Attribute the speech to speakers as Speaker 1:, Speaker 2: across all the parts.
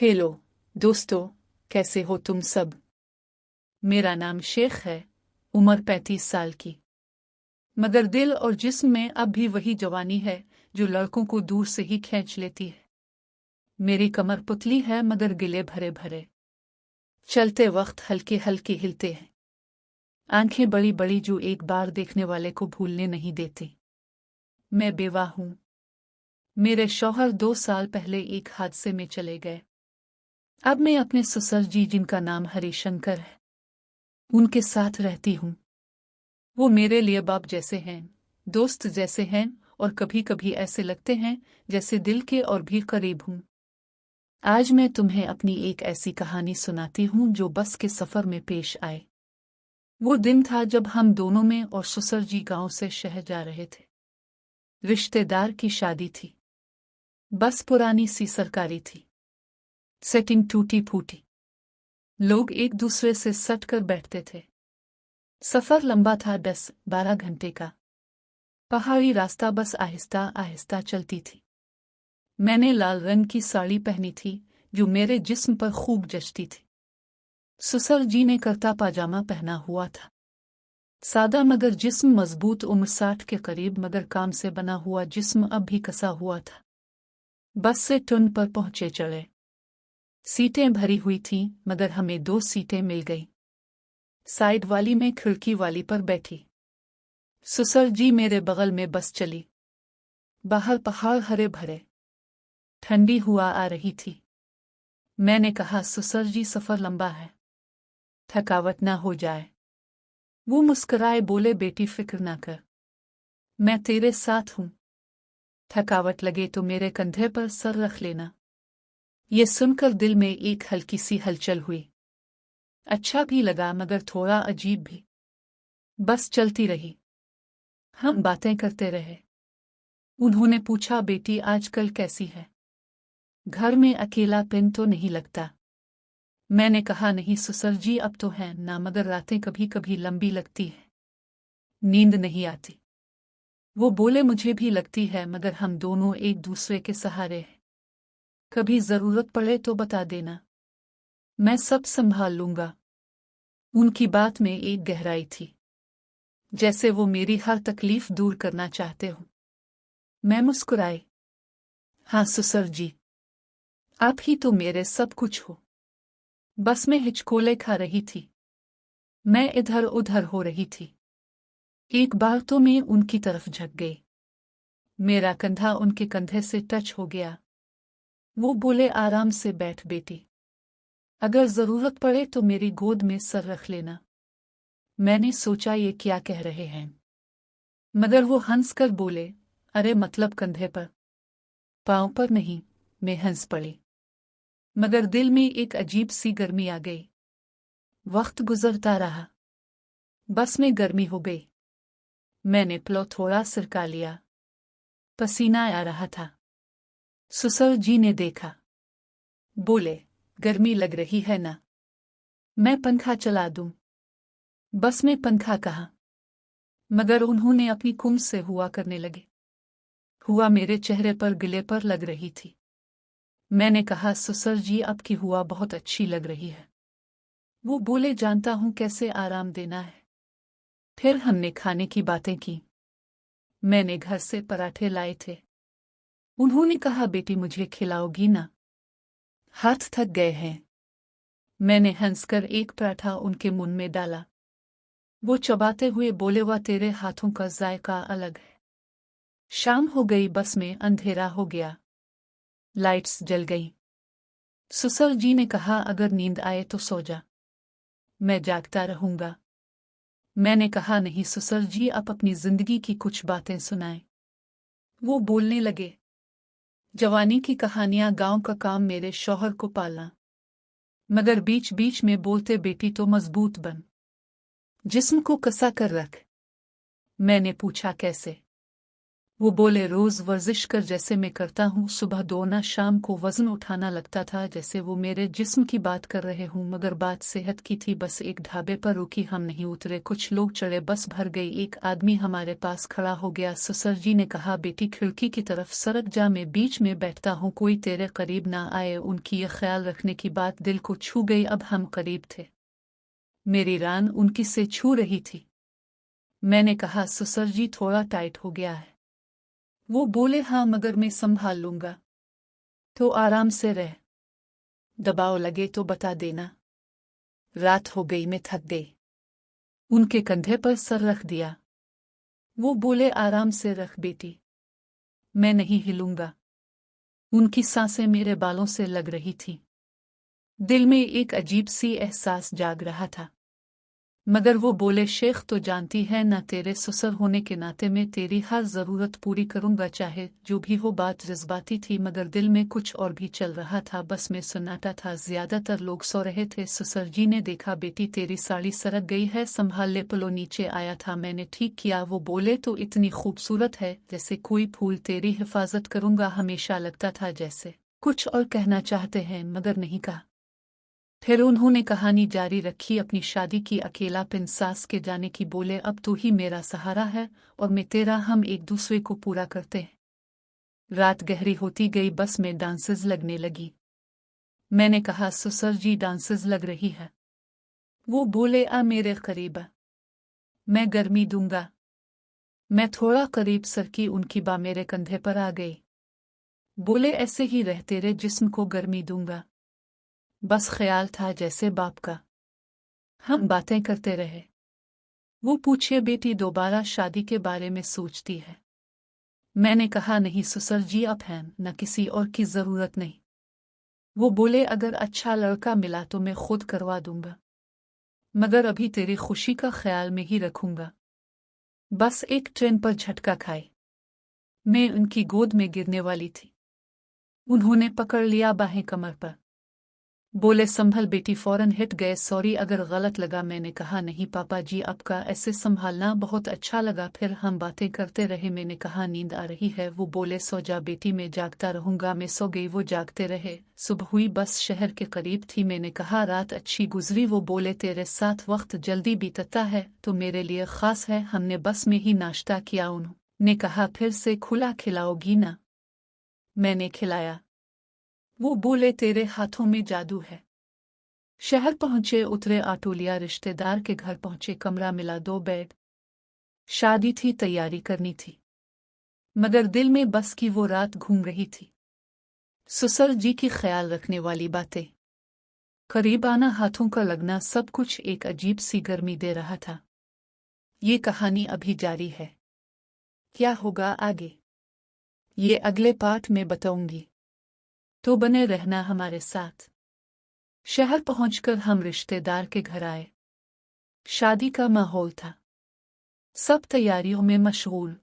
Speaker 1: Hello दोस्तों, कैसे हो तुम सब। मेरा नाम शेख है। उम्र 35 साल की। मगर दिल और जिस्म में अब भी वही जवानी है जो लड़कों को दूर से ही खींच लेती है। मेरी कमर पुतली है मगर गिले भरे भरे। चलते वक्त हल्के हल्के हिलते हैं। आंखें बड़ी बड़ी जो एक बार देखने वाले को भूलने नहीं देती। मैं बेवा हूं। मेरे शौहर 2 साल पहले एक हादसे में चले गए। अब मैं अपने ससुर जी, जिनका नाम हरिशंकर है, उनके साथ रहती हूँ। वो मेरे लिए बाप जैसे हैं, दोस्त जैसे हैं, और कभी कभी ऐसे लगते हैं जैसे दिल के और भी करीब हूँ। आज मैं तुम्हें अपनी एक ऐसी कहानी सुनाती हूँ जो बस के सफर में पेश आए। वो दिन था जब हम दोनों में और ससुर जी गांव से शहर जा रहे थे। रिश्तेदार की शादी थी। बस पुरानी सी सरकारी थी। सेटिंग टूटी फूटी। लोग एक दूसरे से सट कर बैठते थे। सफर लंबा था, 10-12 घंटे का। पहाड़ी रास्ता, बस आहिस्ता आहिस्ता चलती थी। मैंने लाल रंग की साड़ी पहनी थी जो मेरे जिस्म पर खूब जचती थी। ससुर जी ने कुर्ता पाजामा पहना हुआ था। सादा मगर जिस्म मजबूत। उम्र 60 के करीब मगर काम से बना हुआ जिस्म अब भी कसा हुआ था। बस से टुन पर पहुंचे चढ़े। सीटें भरी हुई थीं मगर हमें 2 सीटें मिल गईं। साइड वाली में खिड़की वाली पर बैठी। ससुर जी मेरे बगल में बस चली। बाहर पहाड़ हरे भरे। ठंडी हुआ आ रही थी। मैंने कहा, ससुर जी सफर लंबा है, थकावट ना हो जाए। वो मुस्कुराए, बोले, बेटी फिक्र ना कर, मैं तेरे साथ हूं। थकावट लगे तो मेरे कंधे पर सर रख लेना। ये सुनकर दिल में एक हल्की सी हलचल हुई। अच्छा भी लगा मगर थोड़ा अजीब भी। बस चलती रही। हम बातें करते रहे। उन्होंने पूछा, बेटी आजकल कैसी है, घर में अकेलापन तो नहीं लगता। मैंने कहा, नहीं ससुर जी, अब तो है ना, मगर रातें कभी कभी लंबी लगती है, नींद नहीं आती। वो बोले, मुझे भी लगती है मगर हम दोनों एक दूसरे के सहारे हैं। कभी जरूरत पड़े तो बता देना, मैं सब संभाल लूंगा। उनकी बात में एक गहराई थी, जैसे वो मेरी हर तकलीफ दूर करना चाहते हो। मैं मुस्कुराई। हाँ ससुर जी, आप ही तो मेरे सब कुछ हो। बस में हिचकोले खा रही थी। मैं इधर उधर हो रही थी। एक बार तो मैं उनकी तरफ झुक गई। मेरा कंधा उनके कंधे से टच हो गया। वो बोले, आराम से बैठ बेटी, अगर जरूरत पड़े तो मेरी गोद में सर रख लेना। मैंने सोचा ये क्या कह रहे हैं, मगर वो हंसकर बोले, अरे मतलब कंधे पर, पांव पर नहीं। मैं हंस पड़ी, मगर दिल में एक अजीब सी गर्मी आ गई। वक्त गुजरता रहा। बस में गर्मी हो गई। मैंने पिलो थोड़ा सिरका लिया। पसीना आ रहा था। ससुर जी ने देखा। बोले, गर्मी लग रही है ना, मैं पंखा चला दूं। बस में पंखा कहा, मगर उन्होंने अपनी कुंभ से हुआ करने लगे। हुआ मेरे चेहरे पर गिले पर लग रही थी। मैंने कहा, ससुर जी आपकी हुआ बहुत अच्छी लग रही है। वो बोले, जानता हूं कैसे आराम देना है। फिर हमने खाने की बातें की। मैंने घर से पराठे लाए थे। उन्होंने कहा, बेटी मुझे खिलाओगी ना, हाथ थक गए हैं। मैंने हंसकर एक पराठा उनके मुंह में डाला। वो चबाते हुए बोले, वाह तेरे हाथों का जायका अलग है। शाम हो गई। बस में अंधेरा हो गया। लाइट्स जल गई। ससुर जी ने कहा, अगर नींद आए तो सो जा, मैं जागता रहूंगा। मैंने कहा, नहीं ससुर जी, आप अपनी जिंदगी की कुछ बातें सुनाएं। वो बोलने लगे, जवानी की कहानियां, गांव का काम, मेरे शौहर को पालना। मगर बीच बीच में बोलते, बेटी तो मजबूत बन, जिस्म को कसा कर रख। मैंने पूछा, कैसे। वो बोले, रोज वर्जिश कर जैसे मैं करता हूँ, सुबह दौड़ना, शाम को वजन उठाना, लगता था जैसे वो मेरे जिस्म की बात कर रहे हूँ, मगर बात सेहत की थी। बस एक ढाबे पर रुकी, हम नहीं उतरे, कुछ लोग चढ़े, बस भर गई। एक आदमी हमारे पास खड़ा हो गया। ससुर जी ने कहा, बेटी खिड़की की तरफ सरक जा, मैं बीच में बैठता हूँ, कोई तेरे करीब ना आए। उनकी ये ख्याल रखने की बात दिल को छू गई। अब हम करीब थे, मेरी रान उनकी से छू रही थी। मैंने कहा, ससुर जी थोड़ा टाइट हो गया है। वो बोले, हाँ मगर मैं संभाल लूंगा, तो आराम से रह, दबाव लगे तो बता देना। रात हो गई, मैं थक गई। उनके कंधे पर सर रख दिया। वो बोले, आराम से रख बेटी, मैं नहीं हिलूंगा। उनकी सांसें मेरे बालों से लग रही थी। दिल में एक अजीब सी एहसास जाग रहा था। मगर वो बोले, शेख तो जानती है ना, तेरे ससुर होने के नाते मैं तेरी हर जरूरत पूरी करूंगा, चाहे जो भी हो। बात जज्बाती थी मगर दिल में कुछ और भी चल रहा था। बस में सन्नाटा था, ज्यादातर लोग सो रहे थे। ससुर जी ने देखा, बेटी तेरी साड़ी सरक गई है, संभाल ले। पलो नीचे आया था, मैंने ठीक किया। वो बोले, तो इतनी खूबसूरत है जैसे कोई फूल, तेरी हिफाजत करूंगा हमेशा। लगता था जैसे कुछ और कहना चाहते हैं मगर नहीं कहा। फिर उन्होंने कहानी जारी रखी, अपनी शादी की, अकेलापन, सास के जाने की। बोले, अब तू ही मेरा सहारा है और मैं तेरा, हम एक दूसरे को पूरा करते हैं। रात गहरी होती गई, बस में डांसेस लगने लगी। मैंने कहा, ससुर जी डांसेस लग रही है। वो बोले, आ मेरे करीब आ, मैं गर्मी दूंगा। मैं थोड़ा करीब सरकी, उनकी बाँ मेरे कंधे पर आ गई। बोले, ऐसे ही रह, तेरे जिस्म को गर्मी दूंगा। बस ख्याल था जैसे बाप का। हम बातें करते रहे। वो पूछे, बेटी दोबारा शादी के बारे में सोचती है? मैंने कहा, नहीं ससुर जी, अब है न किसी और की जरूरत नहीं। वो बोले, अगर अच्छा लड़का मिला तो मैं खुद करवा दूंगा, मगर अभी तेरी खुशी का ख्याल में ही रखूंगा। बस एक ट्रेन पर झटका खाए, मैं उनकी गोद में गिरने वाली थी। उन्होंने पकड़ लिया बाहें कमर पर। बोले, संभल बेटी, फौरन हिट गए। सॉरी अगर गलत लगा। मैंने कहा, नहीं पापा जी, आपका ऐसे संभालना बहुत अच्छा लगा। फिर हम बातें करते रहे। मैंने कहा, नींद आ रही है। वो बोले, सो जा बेटी, मैं जागता रहूंगा। मैं सो गई, वो जागते रहे। सुबह हुई, बस शहर के करीब थी। मैंने कहा, रात अच्छी गुजरी? वो बोले, तेरे साथ वक्त जल्दी बीतता है तो मेरे लिए खास है। हमने बस में ही नाश्ता किया। उन्होंने कहा, फिर से खुला खिलाओगी ना? मैंने खिलाया। वो बोले, तेरे हाथों में जादू है। शहर पहुंचे, उतरे, ऑटो लिया, रिश्तेदार के घर पहुंचे, कमरा मिला, 2 बेड। शादी थी, तैयारी करनी थी, मगर दिल में बस की वो रात घूम रही थी। ससुर जी की ख्याल रखने वाली बातें, करीब आना, हाथों का लगना, सब कुछ एक अजीब सी गर्मी दे रहा था। ये कहानी अभी जारी है। क्या होगा आगे, ये अगले पार्ट में बताऊंगी, तो बने रहना हमारे साथ। शहर पहुंचकर हम रिश्तेदार के घर आए। शादी का माहौल था, सब तैयारियों में मशगूल।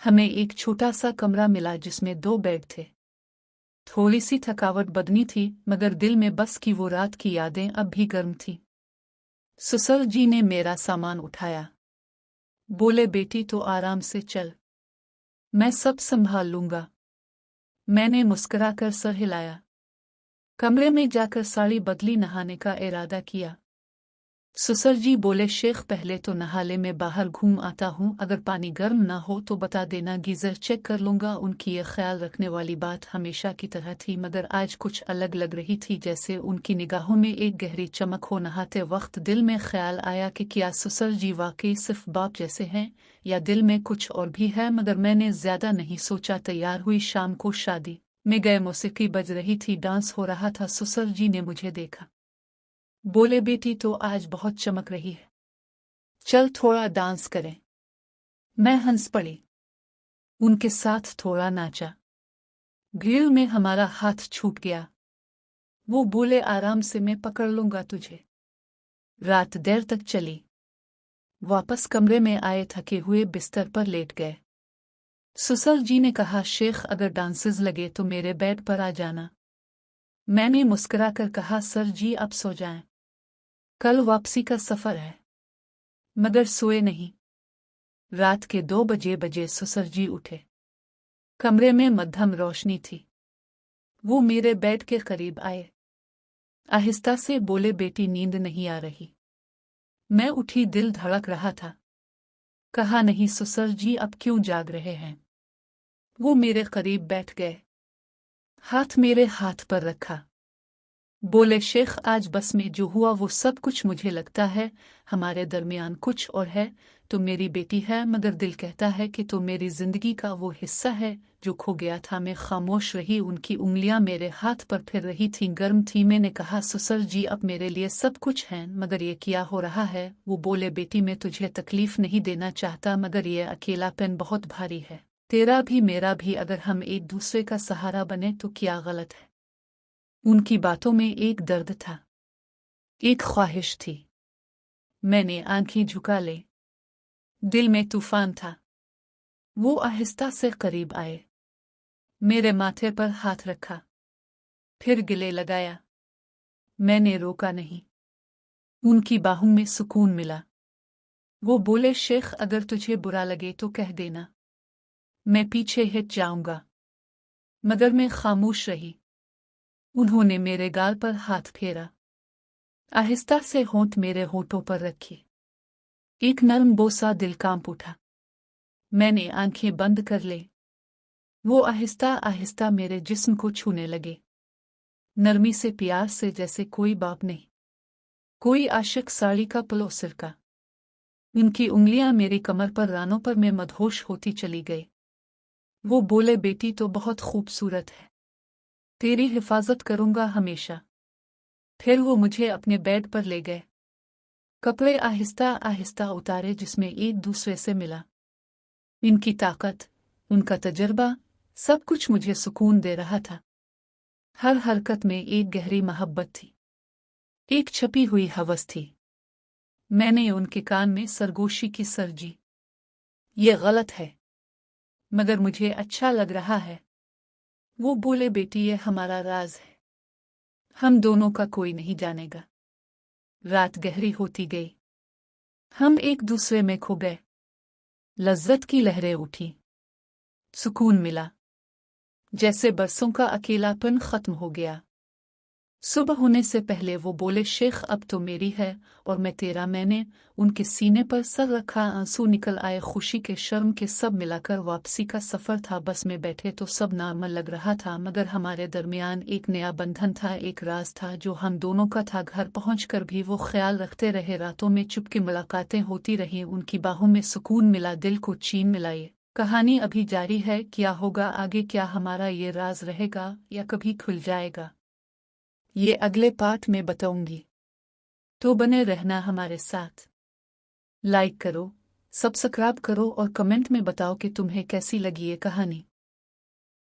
Speaker 1: हमें एक छोटा सा कमरा मिला जिसमें 2 बेड थे। थोड़ी सी थकावट बदनी थी मगर दिल में बस की वो रात की यादें अब भी गर्म थी। ससुर जी ने मेरा सामान उठाया। बोले, बेटी तो आराम से चल, मैं सब संभाल लूंगा। मैंने मुस्कुराकर सर हिलाया। कमरे में जाकर साड़ी बदली, नहाने का इरादा किया। ससुर जी बोले, शेख पहले तो नहा ले, मैं बाहर घूम आता हूँ, अगर पानी गर्म ना हो तो बता देना, गीजर चेक कर लूंगा। उनकी ये ख्याल रखने वाली बात हमेशा की तरह थी मगर आज कुछ अलग लग रही थी, जैसे उनकी निगाहों में एक गहरी चमक हो। नहाते वक्त दिल में ख्याल आया कि क्या ससुर जी वाकई सिर्फ बाप जैसे हैं या दिल में कुछ और भी है, मगर मैंने ज्यादा नहीं सोचा। तैयार हुई, शाम को शादी में गए, मौसीकी बज रही थी, डांस हो रहा था। ससुर जी ने मुझे देखा। बोले, बेटी तो आज बहुत चमक रही है, चल थोड़ा डांस करें। मैं हंस पड़ी, उनके साथ थोड़ा नाचा। भीड़ में हमारा हाथ छूट गया। वो बोले, आराम से, मैं पकड़ लूंगा तुझे। रात देर तक चली। वापस कमरे में आए, थके हुए बिस्तर पर लेट गए। ससुर जी ने कहा, शेख अगर डांसेस लगे तो मेरे बेड पर आ जाना। मैंने मुस्कुराकर कहा, सर जी अब सो जाएं, कल वापसी का सफर है। मगर सोए नहीं। रात के 2 बजे ससुर जी उठे। कमरे में मध्यम रोशनी थी। वो मेरे बेड के करीब आए। आहिस्ता से बोले, बेटी नींद नहीं आ रही। मैं उठी, दिल धड़क रहा था। कहा, नहीं ससुर जी, अब क्यों जाग रहे हैं? वो मेरे करीब बैठ गए, हाथ मेरे हाथ पर रखा। बोले, शेख, आज बस में जो हुआ वो सब कुछ मुझे लगता है हमारे दरमियान कुछ और है। तो मेरी बेटी है, मगर दिल कहता है कि तो मेरी जिंदगी का वो हिस्सा है जो खो गया था। मैं खामोश रही। उनकी उंगलियां मेरे हाथ पर फिर रही थीं, गर्म थी। मैंने कहा, ससुर जी, अब मेरे लिए सब कुछ है, मगर ये क्या हो रहा है? वो बोले, बेटी, मैं तुझे तकलीफ नहीं देना चाहता, मगर ये अकेलापन बहुत भारी है, तेरा भी मेरा भी। अगर हम एक दूसरे का सहारा बने तो क्या गलत है? उनकी बातों में एक दर्द था, एक ख्वाहिश थी। मैंने आंखें झुका ले। दिल में तूफान था। वो आहिस्ता से करीब आए, मेरे माथे पर हाथ रखा, फिर गले लगाया। मैंने रोका नहीं। उनकी बाहों में सुकून मिला। वो बोले, शेख, अगर तुझे बुरा लगे तो कह देना, मैं पीछे हट जाऊंगा। मगर मैं खामोश रही। उन्होंने मेरे गाल पर हाथ फेरा, आहिस्ता से होंठ मेरे होठों पर रखे। एक नरम बोसा, दिल कांप उठा। मैंने आंखें बंद कर ले। वो आहिस्ता आहिस्ता मेरे जिस्म को छूने लगे, नरमी से, प्यार से, जैसे कोई बाप नहीं, कोई आशिक साड़ी का पलो सिरका। उनकी उंगलियां मेरी कमर पर, रानों पर, मैं मदहोश होती चली गई। वो बोले, बेटी तो बहुत खूबसूरत है, तेरी हिफाजत करूंगा हमेशा। फिर वो मुझे अपने बेड पर ले गए। कपड़े आहिस्ता आहिस्ता उतारे, जिसमें एक दूसरे से मिला। इनकी ताकत, उनका तजर्बा, सब कुछ मुझे सुकून दे रहा था। हर हरकत में एक गहरी मोहब्बत थी, एक छपी हुई हवस थी। मैंने उनके कान में सरगोशी की सरजी। ये गलत है, मगर मुझे अच्छा लग रहा है। वो बोले, बेटी, ये हमारा राज है, हम दोनों का कोई नहीं जानेगा। रात गहरी होती गई। हम एक दूसरे में खो गए। लज्जत की लहरें उठी, सुकून मिला, जैसे बरसों का अकेलापन खत्म हो गया। सुबह होने से पहले वो बोले, शेख, अब तो मेरी है और मैं तेरा। मैंने उनके सीने पर सर रखा, आंसू निकल आए, खुशी के, शर्म के, सब मिलाकर। वापसी का सफर था। बस में बैठे तो सब नॉर्मल लग रहा था, मगर हमारे दरमियान एक नया बंधन था, एक राज था जो हम दोनों का था। घर पहुंचकर भी वो ख्याल रखते रहे। रातों में चुपके मुलाकातें होती रहीं। उनकी बाहों में सुकून मिला, दिल को चैन मिलाए। कहानी अभी जारी है। क्या होगा आगे? क्या हमारा ये राज रहेगा या कभी खुल जाएगा? ये अगले पार्ट में बताऊंगी, तो बने रहना हमारे साथ। लाइक करो, सब्सक्राइब करो और कमेंट में बताओ कि तुम्हें कैसी लगी ये कहानी।